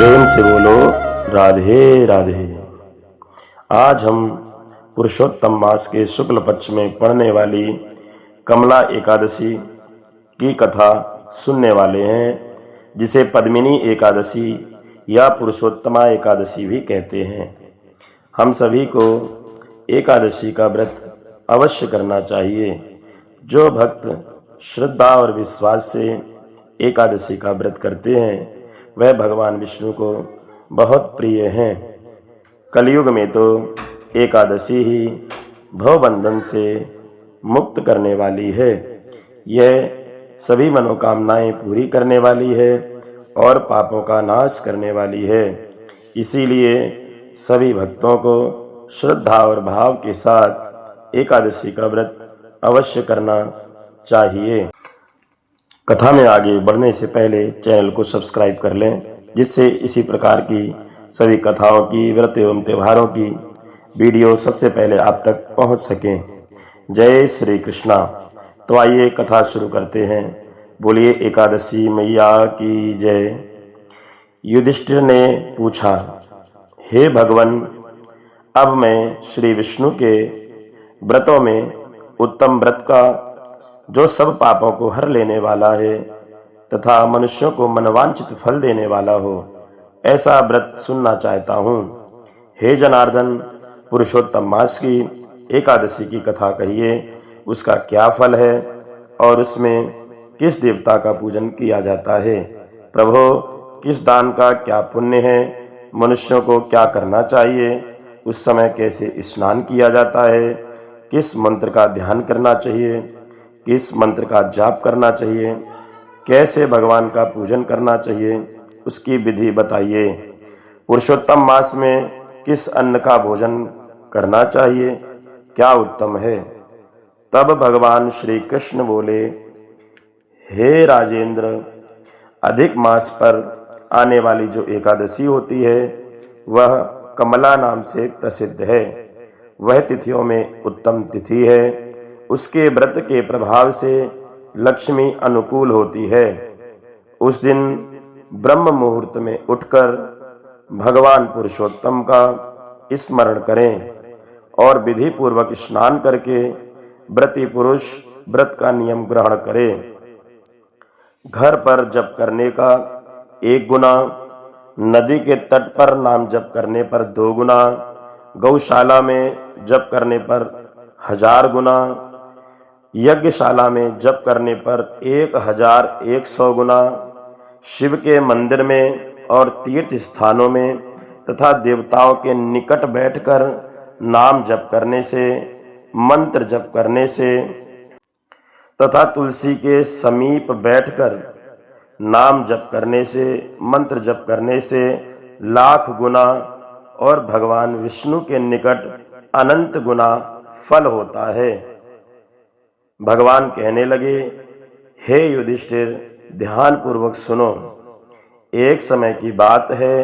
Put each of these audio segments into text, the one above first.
प्रेम से बोलो राधे राधे। आज हम पुरुषोत्तम मास के शुक्ल पक्ष में पड़ने वाली कमला एकादशी की कथा सुनने वाले हैं, जिसे पद्मिनी एकादशी या पुरुषोत्तमा एकादशी भी कहते हैं। हम सभी को एकादशी का व्रत अवश्य करना चाहिए। जो भक्त श्रद्धा और विश्वास से एकादशी का व्रत करते हैं वह भगवान विष्णु को बहुत प्रिय हैं। कलयुग में तो एकादशी ही भवबंधन से मुक्त करने वाली है। यह सभी मनोकामनाएं पूरी करने वाली है और पापों का नाश करने वाली है। इसीलिए सभी भक्तों को श्रद्धा और भाव के साथ एकादशी का व्रत अवश्य करना चाहिए। कथा में आगे बढ़ने से पहले चैनल को सब्सक्राइब कर लें, जिससे इसी प्रकार की सभी कथाओं की, व्रत एवं त्योहारों की वीडियो सबसे पहले आप तक पहुंच सकें। जय श्री कृष्णा। तो आइए कथा शुरू करते हैं। बोलिए एकादशी मैया की जय। युधिष्ठिर ने पूछा, हे भगवन, अब मैं श्री विष्णु के व्रतों में उत्तम व्रत का, जो सब पापों को हर लेने वाला है तथा मनुष्यों को मनवांचित फल देने वाला हो, ऐसा व्रत सुनना चाहता हूँ। हे जनार्दन, पुरुषोत्तम मास की एकादशी की कथा कहिए। उसका क्या फल है और उसमें किस देवता का पूजन किया जाता है? प्रभो, किस दान का क्या पुण्य है? मनुष्यों को क्या करना चाहिए? उस समय कैसे स्नान किया जाता है? किस मंत्र का ध्यान करना चाहिए? किस मंत्र का जाप करना चाहिए? कैसे भगवान का पूजन करना चाहिए? उसकी विधि बताइए। पुरुषोत्तम मास में किस अन्न का भोजन करना चाहिए? क्या उत्तम है? तब भगवान श्री कृष्ण बोले, हे राजेंद्र, अधिक मास पर आने वाली जो एकादशी होती है वह कमला नाम से प्रसिद्ध है। वह तिथियों में उत्तम तिथि है। उसके व्रत के प्रभाव से लक्ष्मी अनुकूल होती है। उस दिन ब्रह्म मुहूर्त में उठकर भगवान पुरुषोत्तम का स्मरण करें और विधि पूर्वक स्नान करके व्रती पुरुष व्रत का नियम ग्रहण करे। घर पर जप करने का 1 गुना, नदी के तट पर नाम जप करने पर 2 गुना, गौशाला में जप करने पर 1000 गुना, यज्ञशाला में जप करने पर 1100 गुना, शिव के मंदिर में और तीर्थ स्थानों में तथा देवताओं के निकट बैठकर नाम जप करने से, मंत्र जप करने से तथा तुलसी के समीप बैठकर नाम जप करने से, मंत्र जप करने से लाख गुना और भगवान विष्णु के निकट अनंत गुना फल होता है। भगवान कहने लगे, हे युधिष्ठिर, ध्यान पूर्वक सुनो। एक समय की बात है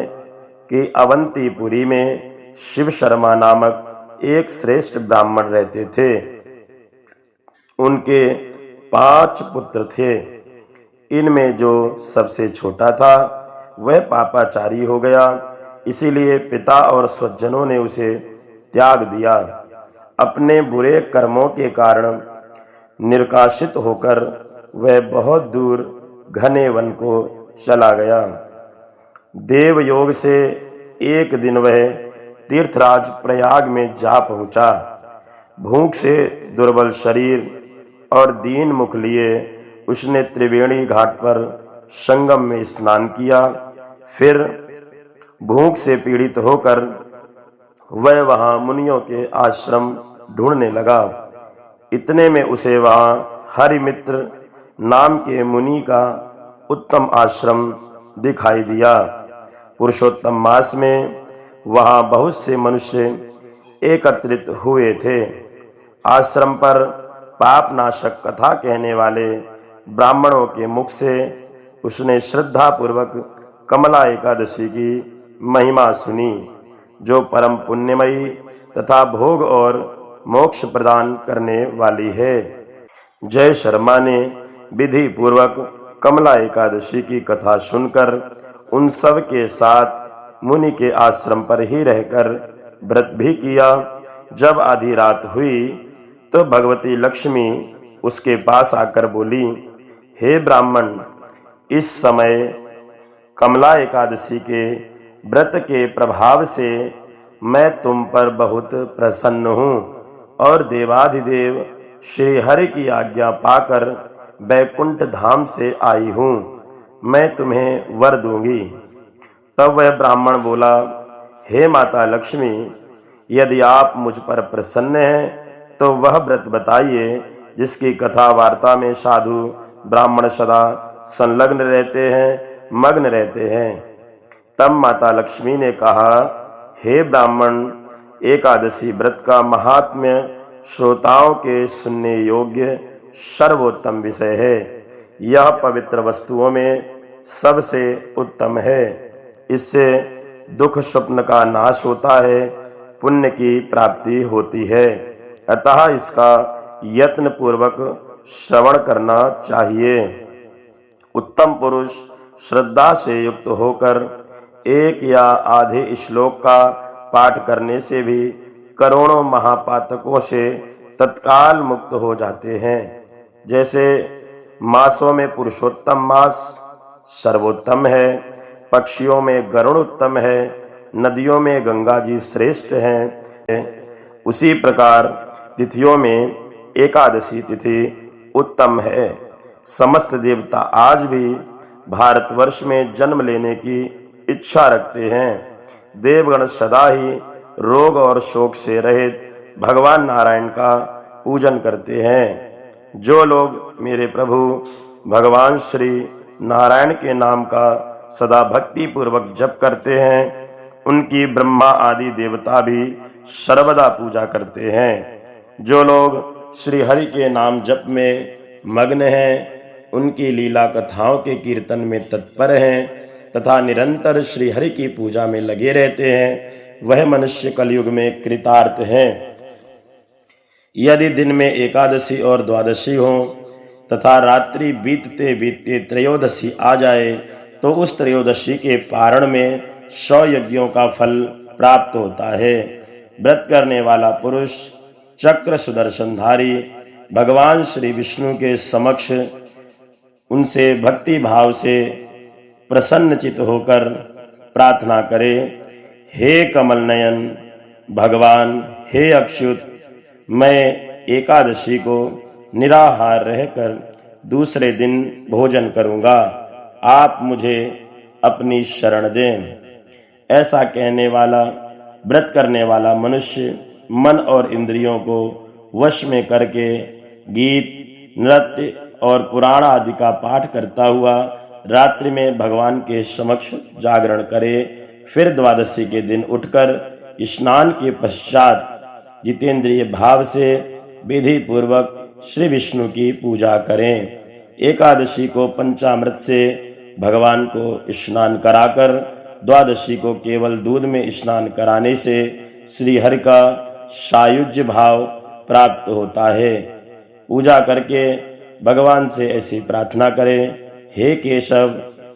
कि अवंतीपुरी में शिव शर्मा नामक एक श्रेष्ठ ब्राह्मण रहते थे। उनके 5 पुत्र थे। इनमें जो सबसे छोटा था वह पापाचारी हो गया, इसीलिए पिता और स्वजनों ने उसे त्याग दिया। अपने बुरे कर्मों के कारण निर्काशित होकर वह बहुत दूर घने वन को चला गया। देवयोग से एक दिन वह तीर्थराज प्रयाग में जा पहुंचा। भूख से दुर्बल शरीर और दीन मुख लिए उसने त्रिवेणी घाट पर संगम में स्नान किया। फिर भूख से पीड़ित होकर वह वहां मुनियों के आश्रम ढूंढने लगा। इतने में उसे वहां हरिमित्र नाम के मुनि का उत्तम आश्रम दिखाई दिया। पुरुषोत्तम मास में वहां बहुत से मनुष्य एकत्रित हुए थे। आश्रम पर पापनाशक कथा कहने वाले ब्राह्मणों के मुख से उसने श्रद्धा पूर्वक कमला एकादशी की महिमा सुनी, जो परम पुण्यमयी तथा भोग और मोक्ष प्रदान करने वाली है। जय शर्मा ने विधि पूर्वक कमला एकादशी की कथा सुनकर उन सब के साथ मुनि के आश्रम पर ही रहकर व्रत भी किया। जब आधी रात हुई तो भगवती लक्ष्मी उसके पास आकर बोली, हे ब्राह्मण, इस समय कमला एकादशी के व्रत के प्रभाव से मैं तुम पर बहुत प्रसन्न हूँ और देवाधिदेव श्री हरि की आज्ञा पाकर बैकुंठ धाम से आई हूँ। मैं तुम्हें वर दूंगी। तब वह ब्राह्मण बोला, हे माता लक्ष्मी, यदि आप मुझ पर प्रसन्न हैं तो वह व्रत बताइए जिसकी कथा वार्ता में साधु ब्राह्मण सदा संलग्न रहते हैं, मग्न रहते हैं। तब माता लक्ष्मी ने कहा, हे ब्राह्मण, एकादशी व्रत का महात्म्य श्रोताओं के सुनने योग्य सर्वोत्तम विषय है। यह पवित्र वस्तुओं में सबसे उत्तम है। इससे दुख स्वप्न का नाश होता है, पुण्य की प्राप्ति होती है। अतः इसका यत्न पूर्वक श्रवण करना चाहिए। उत्तम पुरुष श्रद्धा से युक्त होकर एक या आधे श्लोक का पाठ करने से भी करोड़ों महापातकों से तत्काल मुक्त हो जाते हैं। जैसे मासों में पुरुषोत्तम मास सर्वोत्तम है, पक्षियों में गरुड़ उत्तम है, नदियों में गंगा जी श्रेष्ठ हैं, उसी प्रकार तिथियों में एकादशी तिथि उत्तम है। समस्त देवता आज भी भारतवर्ष में जन्म लेने की इच्छा रखते हैं। देवगण सदा ही रोग और शोक से रहित भगवान नारायण का पूजन करते हैं। जो लोग मेरे प्रभु भगवान श्री नारायण के नाम का सदा भक्ति पूर्वक जप करते हैं, उनकी ब्रह्मा आदि देवता भी सर्वदा पूजा करते हैं। जो लोग श्री हरि के नाम जप में मग्न हैं, उनकी लीला कथाओं के कीर्तन में तत्पर हैं तथा निरंतर श्री हरि की पूजा में लगे रहते हैं, वह मनुष्य कलयुग में कृतार्थ हैं। यदि दिन में एकादशी और द्वादशी हो तथा रात्रि बीतते बीतते त्रयोदशी आ जाए तो उस त्रयोदशी के पारण में 100 यज्ञों का फल प्राप्त होता है। व्रत करने वाला पुरुष चक्र सुदर्शनधारी भगवान श्री विष्णु के समक्ष उनसे भक्ति भाव से प्रसन्नचित होकर प्रार्थना करे, हे कमल नयन भगवान, हे अच्युत, मैं एकादशी को निराहार रहकर दूसरे दिन भोजन करूंगा, आप मुझे अपनी शरण दें। ऐसा कहने वाला व्रत करने वाला मनुष्य मन और इंद्रियों को वश में करके गीत, नृत्य और पुराण आदि का पाठ करता हुआ रात्रि में भगवान के समक्ष जागरण करे। फिर द्वादशी के दिन उठकर स्नान के पश्चात जितेंद्रिय भाव से विधि पूर्वक श्री विष्णु की पूजा करें। एकादशी को पंचामृत से भगवान को स्नान कराकर द्वादशी को केवल दूध में स्नान कराने से श्री हरि का सायुज्य भाव प्राप्त होता है। पूजा करके भगवान से ऐसी प्रार्थना करें, हे केशव,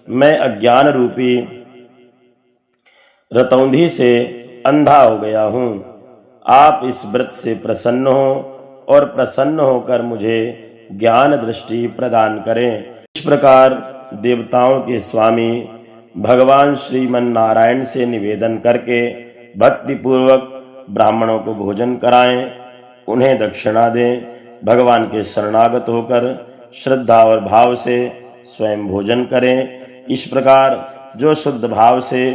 मैं अज्ञान रूपी रतौंधी से अंधा हो गया हूँ। आप इस व्रत से प्रसन्न हो और प्रसन्न होकर मुझे ज्ञान दृष्टि प्रदान करें। इस प्रकार देवताओं के स्वामी भगवान श्रीमन नारायण से निवेदन करके भक्ति पूर्वक ब्राह्मणों को भोजन कराएं, उन्हें दक्षिणा दें। भगवान के शरणागत होकर श्रद्धा और भाव से स्वयं भोजन करें। इस प्रकार जो शुद्ध भाव से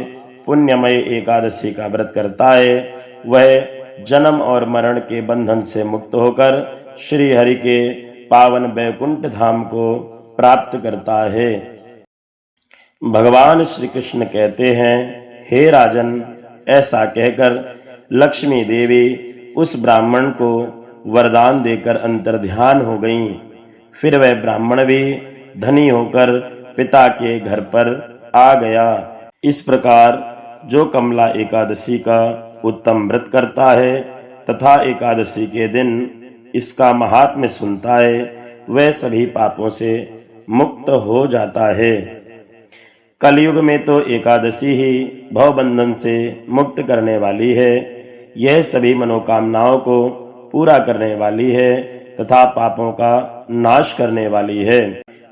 पुण्यमय एकादशी का व्रत करता है, वह जन्म और मरण के बंधन से मुक्त होकर श्री हरि के पावन बैकुंठ धाम को प्राप्त करता है। भगवान श्री कृष्ण कहते हैं, हे राजन, ऐसा कहकर लक्ष्मी देवी उस ब्राह्मण को वरदान देकर अंतर्ध्यान हो गईं। फिर वह ब्राह्मण भी धनी होकर पिता के घर पर आ गया। इस प्रकार जो कमला एकादशी का उत्तम व्रत करता है तथा एकादशी के दिन इसका महात्म्य सुनता है, वह सभी पापों से मुक्त हो जाता है। कलयुग में तो एकादशी ही भवबंधन से मुक्त करने वाली है। यह सभी मनोकामनाओं को पूरा करने वाली है तथा पापों का नाश करने वाली है।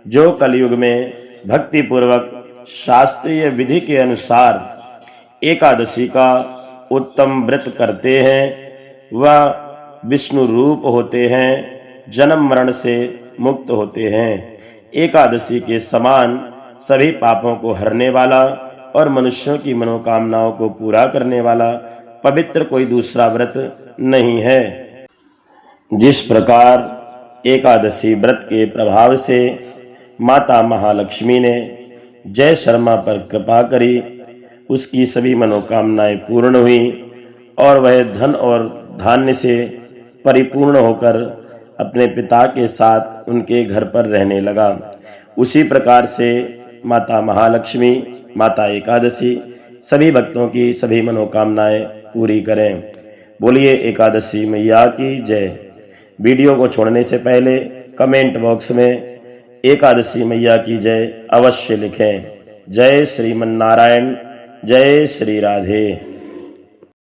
जो कलयुग में भक्ति पूर्वक शास्त्रीय विधि के अनुसार एकादशी का उत्तम व्रत करते हैं वह विष्णु रूप होते हैं, जन्म मरण से मुक्त होते हैं। एकादशी के समान सभी पापों को हरने वाला और मनुष्यों की मनोकामनाओं को पूरा करने वाला पवित्र कोई दूसरा व्रत नहीं है। जिस प्रकार एकादशी व्रत के प्रभाव से माता महालक्ष्मी ने जय शर्मा पर कृपा करी, उसकी सभी मनोकामनाएं पूर्ण हुई और वह धन और धान्य से परिपूर्ण होकर अपने पिता के साथ उनके घर पर रहने लगा। उसी प्रकार से माता महालक्ष्मी, माता एकादशी सभी भक्तों की सभी मनोकामनाएं पूरी करें। बोलिए एकादशी मैया की जय। वीडियो को छोड़ने से पहले कमेंट बॉक्स में एकादशी मैया की जय अवश्य लिखें। जय श्रीमन नारायण, जय श्री राधे।